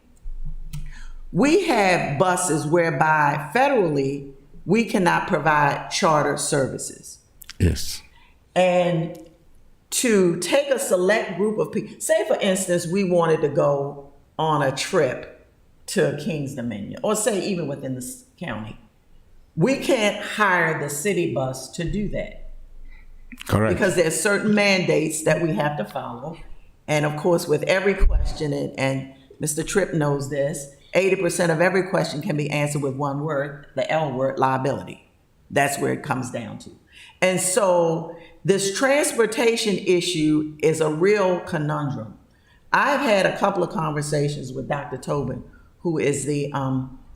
we have buses whereby federally we cannot provide charter services. Yes. And to take a select group of people, say for instance, we wanted to go on a trip to King's Dominion, or say even within the county, we can't hire the city bus to do that. Correct. Because there's certain mandates that we have to follow. And of course, with every question, and Mr. Tripp knows this, 80% of every question can be answered with one word, the L word, liability. That's where it comes down to. And so this transportation issue is a real conundrum. I've had a couple of conversations with Dr. Tobin, who is the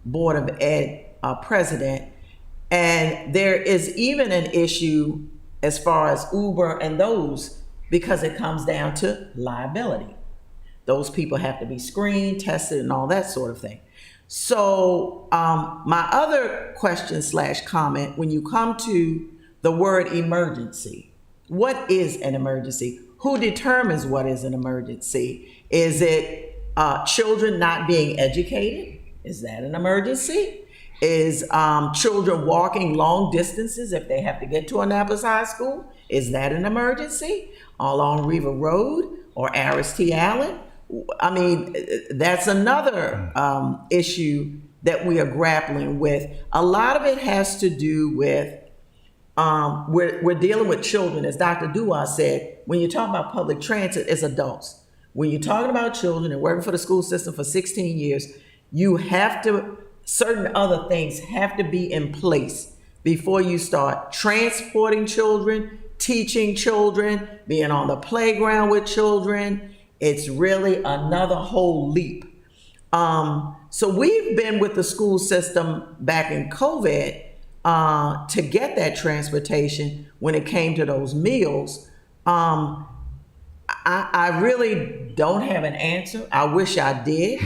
Board of Ed president, and there is even an issue as far as Uber and those, because it comes down to liability. Those people have to be screened, tested, and all that sort of thing. So my other question / comment, when you come to the word emergency, what is an emergency? Who determines what is an emergency? Is it children not being educated? Is that an emergency? Is children walking long distances if they have to get to Annapolis High School? Is that an emergency? Along Riva Road or Aris T. Allen? I mean, that's another issue that we are grappling with. A lot of it has to do with, we're dealing with children. As Dr. Duwa said, when you talk about public transit, it's adults. When you're talking about children and working for the school system for 16 years, you have to, certain other things have to be in place before you start transporting children, teaching children, being on the playground with children. It's really another whole leap. So we've been with the school system back in COVID to get that transportation when it came to those meals. I really don't have an answer. I wish I did.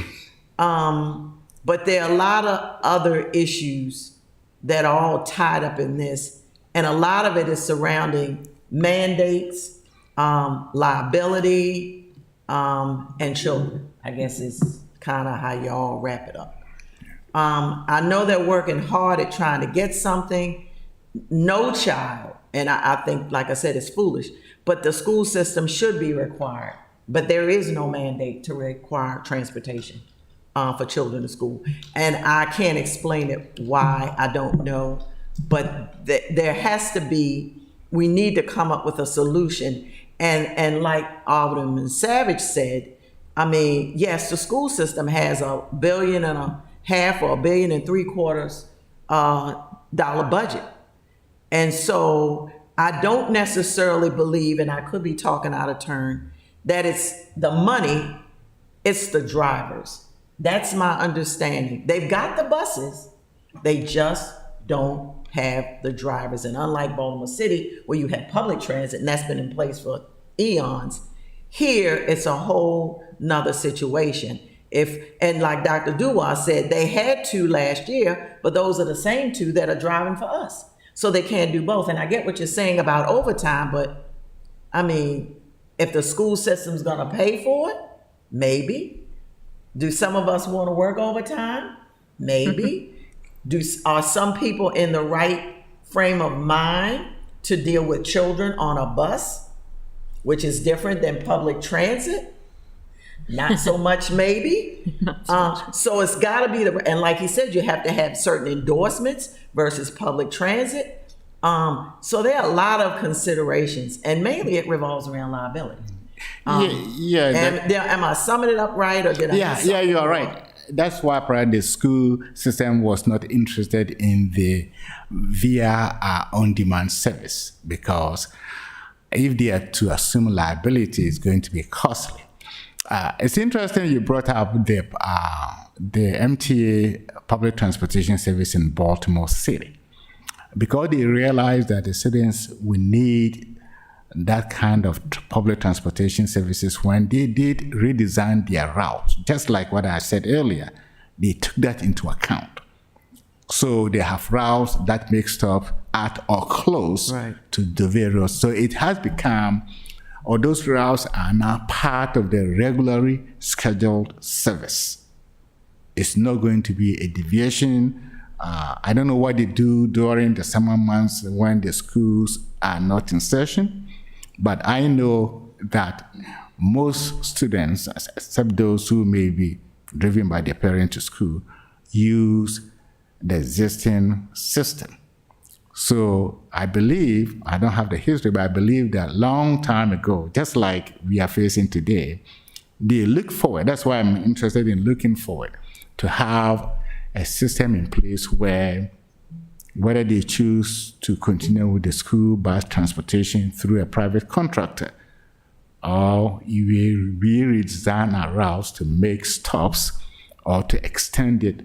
But there are a lot of other issues that are all tied up in this. And a lot of it is surrounding mandates, liability, and children. I guess is kind of how y'all wrap it up. I know they're working hard at trying to get something. No child, and I think, like I said, it's foolish, but the school system should be required. But there is no mandate to require transportation for children to school. And I can't explain it why, I don't know. But there has to be, we need to come up with a solution. And like Alderman Savage said, I mean, yes, the school system has $1.5 billion or $1.75 billion budget. And so I don't necessarily believe, and I could be talking out of turn, that it's the money, it's the drivers. That's my understanding. They've got the buses, they just don't have the drivers. And unlike Baltimore City, where you had public transit, and that's been in place for eons, here it's a whole nother situation. And like Dr. Duwa said, they had 2 last year, but those are the same 2 that are driving for us. So they can't do both. And I get what you're saying about overtime, but I mean, if the school system's gonna pay for it, maybe. Do some of us wanna work overtime? Maybe. Are some people in the right frame of mind to deal with children on a bus, which is different than public transit? Not so much, maybe. So it's gotta be and like he said, you have to have certain endorsements versus public transit. So there are a lot of considerations, and mainly it revolves around liability. Am I summing it up right, or did I? Yeah, you are right. That's why probably the school system was not interested in the via on-demand service, because if they are to assume liability, it's going to be costly. It's interesting you brought up the MTA public transportation service in Baltimore City, because they realized that the students will need that kind of public transportation services. When they did redesign their routes, just like what I said earlier, they took that into account. So they have routes that make stop at or close to the various. So it has become, or those routes are now part of the regularly scheduled service. It's not going to be a deviation. I don't know what they do during the summer months when the schools are not in session, but I know that most students, except those who may be driven by their parents to school, use the existing system. So I believe, I don't have the history, but I believe that long time ago, just like we are facing today, they look forward. That's why I'm interested in looking forward to have a system in place where, whether they choose to continue with the school bus transportation through a private contractor, or we redesign our routes to make stops or to extend it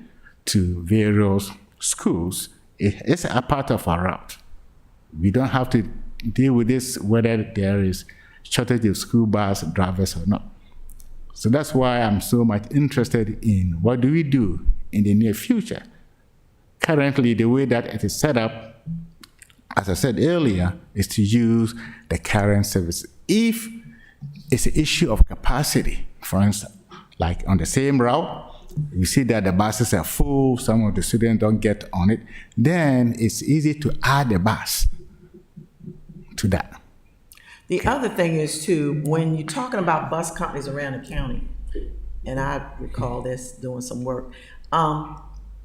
to various schools, it's a part of our route. We don't have to deal with this whether there is shortage of school bus drivers or not. So that's why I'm so much interested in what do we do in the near future. Currently, the way that it is set up, as I said earlier, is to use the current service. If it's an issue of capacity, for instance, like on the same route, you see that the buses are full, some of the students don't get on it, then it's easy to add a bus to that. The other thing is too, when you're talking about bus companies around the county, and I recall this doing some work, and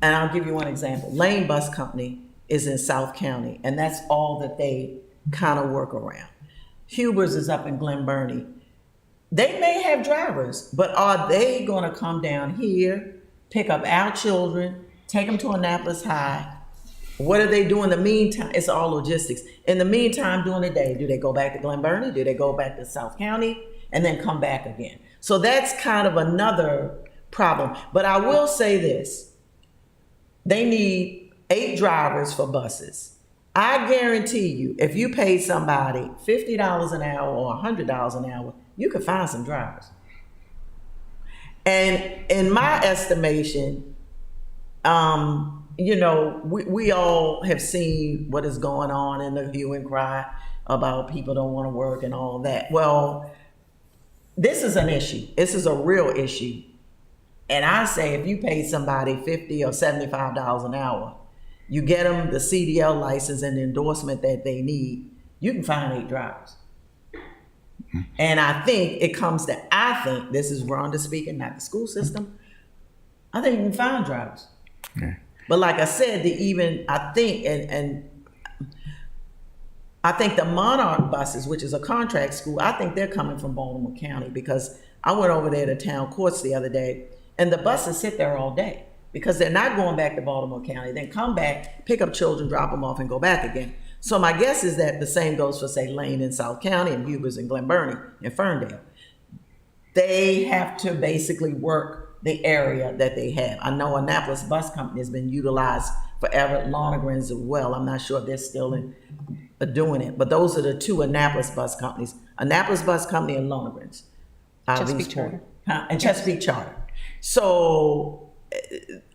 I'll give you one example. Lane Bus Company is in South County, and that's all that they kind of work around. Huber's is up in Glen Burnie. They may have drivers, but are they gonna come down here, pick up our children, take them to Annapolis High? What do they do in the meantime? It's all logistics. In the meantime, during the day, do they go back to Glen Burnie? Do they go back to South County and then come back again? So that's kind of another problem. But I will say this, they need 8 drivers for buses. I guarantee you, if you pay somebody $50 an hour or $100 an hour, you could find some drivers. And in my estimation, you know, we all have seen what is going on in the hue and cry about people don't want to work and all that. Well, this is an issue. This is a real issue. And I say if you pay somebody $50 or $75 an hour, you get them the CDL license and the endorsement that they need, you can find 8 drivers. And I think it comes to, this is Rhonda speaking, not the school system, I think you can find drivers. Yeah. But like I said, I think the Monarch buses, which is a contract school, I think they're coming from Baltimore County, because I went over there to town courts the other day, and the buses sit there all day because they're not going back to Baltimore County, then come back, pick up children, drop them off, and go back again. So my guess is that the same goes for, say, Lane in South County and Hubers and Glen Burnie and Ferndale. They have to basically work the area that they have. I know Annapolis Bus Company has been utilized forever, Lonergan's as well. I'm not sure if they're still doing it, but those are the 2 Annapolis bus companies, Annapolis Bus Company and Lonergan's. Chesapeake Charter. And Chesapeake Charter. So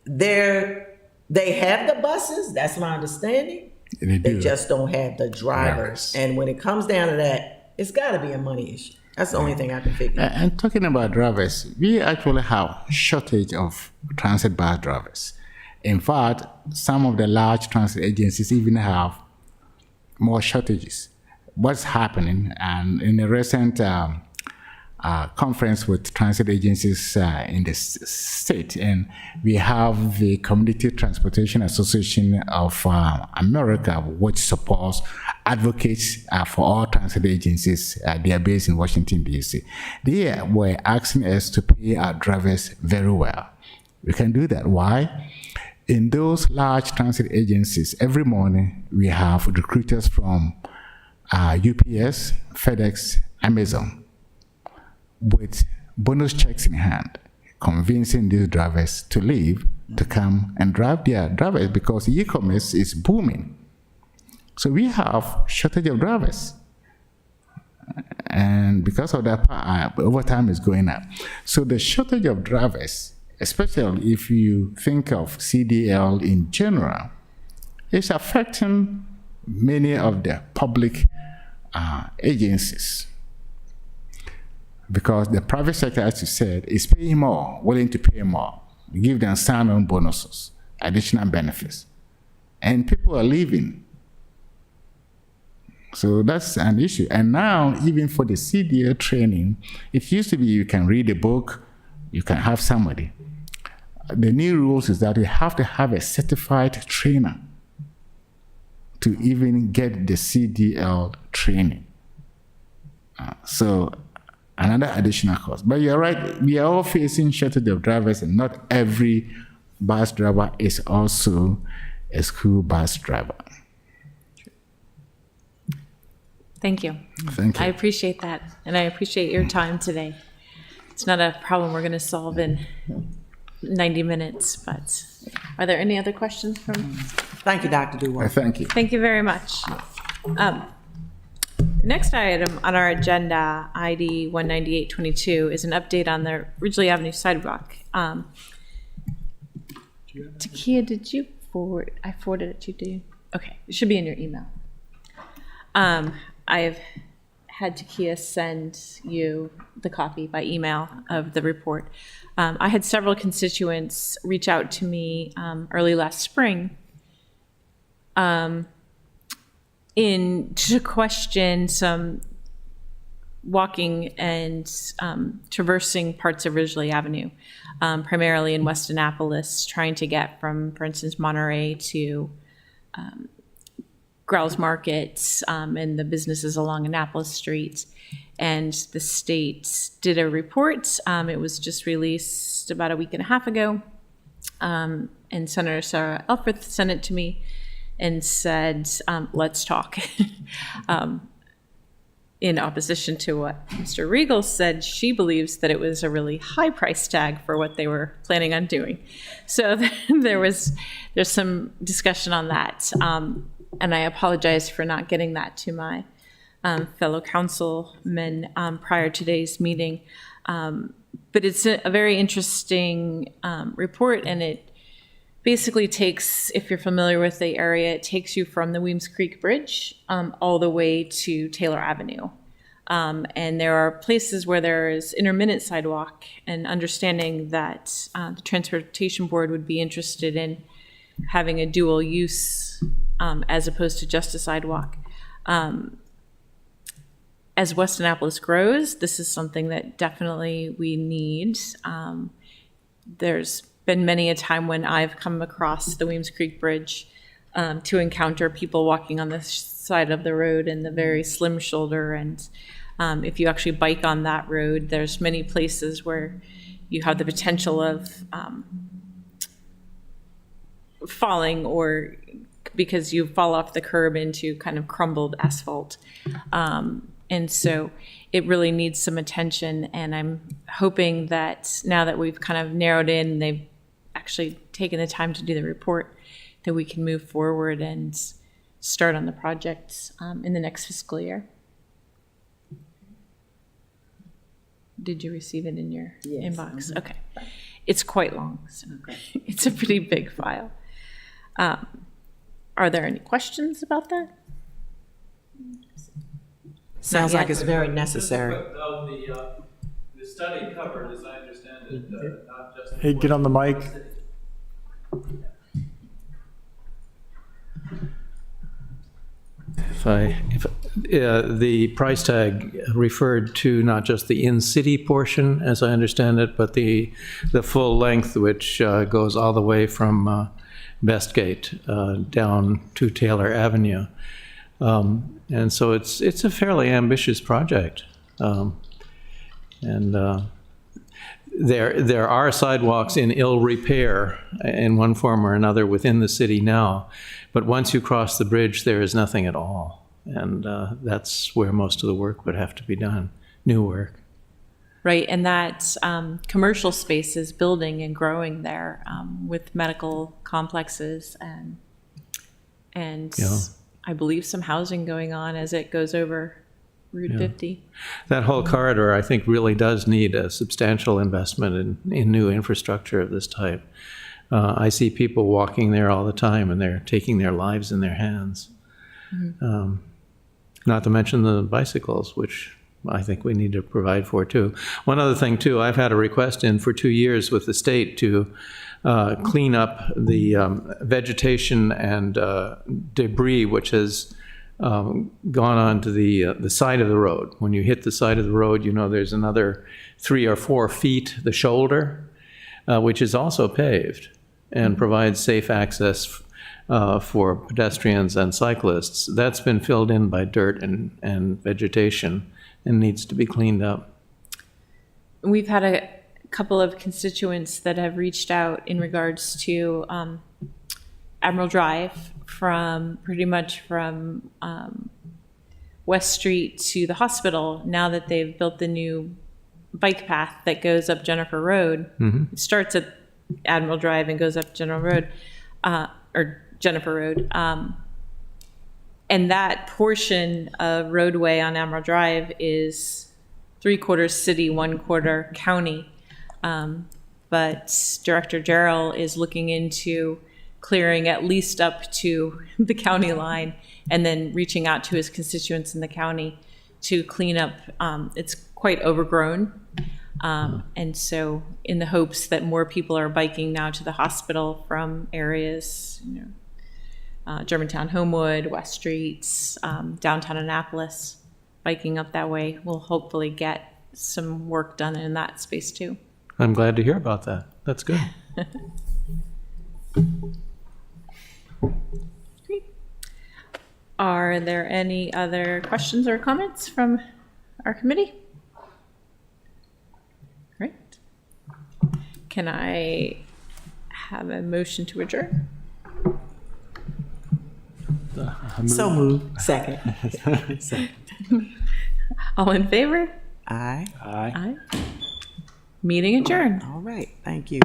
they have the buses, that's my understanding. They do. They just don't have the drivers. And when it comes down to that, it's got to be a money issue. That's the only thing I can figure. And talking about drivers, we actually have shortage of transit bus drivers. In fact, some of the large transit agencies even have more shortages. What's happening? And in a recent conference with transit agencies in the state, and we have the Community Transportation Association of America, which supports advocates for all transit agencies. They are based in Washington, D.C. They were asking us to pay our drivers very well. We can do that. Why? In those large transit agencies, every morning we have recruiters from UPS, FedEx, Amazon, with bonus checks in hand, convincing these drivers to leave, to come and drive their drivers, because e-commerce is booming. So we have shortage of drivers. And because of that, overtime is going up. So the shortage of drivers, especially if you think of CDL in general, is affecting many of the public agencies. Because the private sector, as you said, is paying more, willing to pay more, give them sign-on bonuses, additional benefits. And people are leaving. So that's an issue. And now, even for the CDL training, it used to be you can read a book, you can have somebody. The new rules is that you have to have a certified trainer to even get the CDL training. So another additional cost. But you're right, we are all facing shortage of drivers, and not every bus driver is also a school bus driver. Thank you. Thank you. I appreciate that, and I appreciate your time today. It's not a problem we're going to solve in 90 minutes, but are there any other questions from? Thank you, Dr. Dewar. Thank you. Thank you very much. Next item on our agenda, ID 19822, is an update on the Ridgely Avenue sidewalk. Takia, did you forward? I forwarded it to you, did you? Okay, it should be in your email. I have had Takia send you the copy by email of the report. I had several constituents reach out to me early last spring to question some walking and traversing parts of Ridgely Avenue, primarily in West Annapolis, trying to get from, for instance, Monterey to Growls Market and the businesses along Annapolis Street. And the state did a report. It was just released about a week and a half ago. And Senator Sarah Elfreth sent it to me and said, let's talk. In opposition to what Mr. Regal said, she believes that it was a really high price tag for what they were planning on doing. So there's some discussion on that. And I apologize for not getting that to my fellow councilmen prior to today's meeting. But it's a very interesting report, and it basically takes, if you're familiar with the area, it takes you from the Weems Creek Bridge all the way to Taylor Avenue. And there are places where there is intermittent sidewalk, and understanding that the Transportation Board would be interested in having a dual use as opposed to just a sidewalk. As West Annapolis grows, this is something that definitely we need. There's been many a time when I've come across the Weems Creek Bridge to encounter people walking on the side of the road in the very slim shoulder. And if you actually bike on that road, there's many places where you have the potential of falling, or because you fall off the curb into kind of crumbled asphalt. And so it really needs some attention. And I'm hoping that now that we've kind of narrowed in, they've actually taken the time to do the report, that we can move forward and start on the project in the next fiscal year. Did you receive it in your inbox? Okay. It's quite long, so it's a pretty big file. Are there any questions about that? Sounds like it's very necessary. The study covered, as I understand it, not just. Hey, get on the mic. If the price tag referred to not just the in-city portion, as I understand it, but the full length, which goes all the way from Bestgate down to Taylor Avenue. And so it's a fairly ambitious project. There are sidewalks in ill repair in one form or another within the city now, but once you cross the bridge, there is nothing at all. And that's where most of the work would have to be done, new work. Right, and that commercial space is building and growing there with medical complexes and Yeah. I believe some housing going on as it goes over Route 50. That whole corridor, I think, really does need a substantial investment in new infrastructure of this type. I see people walking there all the time, and they're taking their lives in their hands. Mm-hmm. Not to mention the bicycles, which I think we need to provide for, too. One other thing, too, I've had a request in for 2 years with the state to clean up the vegetation and debris which has gone onto the side of the road. When you hit the side of the road, you know there's another 3 or 4 feet, the shoulder, which is also paved and provides safe access for pedestrians and cyclists. That's been filled in by dirt and vegetation and needs to be cleaned up. We've had a couple of constituents that have reached out in regards to Admiral Drive, from pretty much from West Street to the hospital. Now that they've built the new bike path that goes up Jennifer Road, it starts at Admiral Drive and goes up General Road, or Jennifer Road. And that portion of roadway on Admiral Drive is 3/4 city, 1/4 county. But Director Jarrell is looking into clearing at least up to the county line and then reaching out to his constituents in the county to clean up. It's quite overgrown. And so in the hopes that more people are biking now to the hospital from areas, Germantown, Homewood, West Streets, downtown Annapolis, biking up that way, we'll hopefully get some work done in that space too. I'm glad to hear about that. That's good. Great. Are there any other questions or comments from our committee? Great. Can I have a motion to adjourn? So moved. Second. All in favor? Aye. Aye. Aye. Meeting adjourned. All right. Thank you.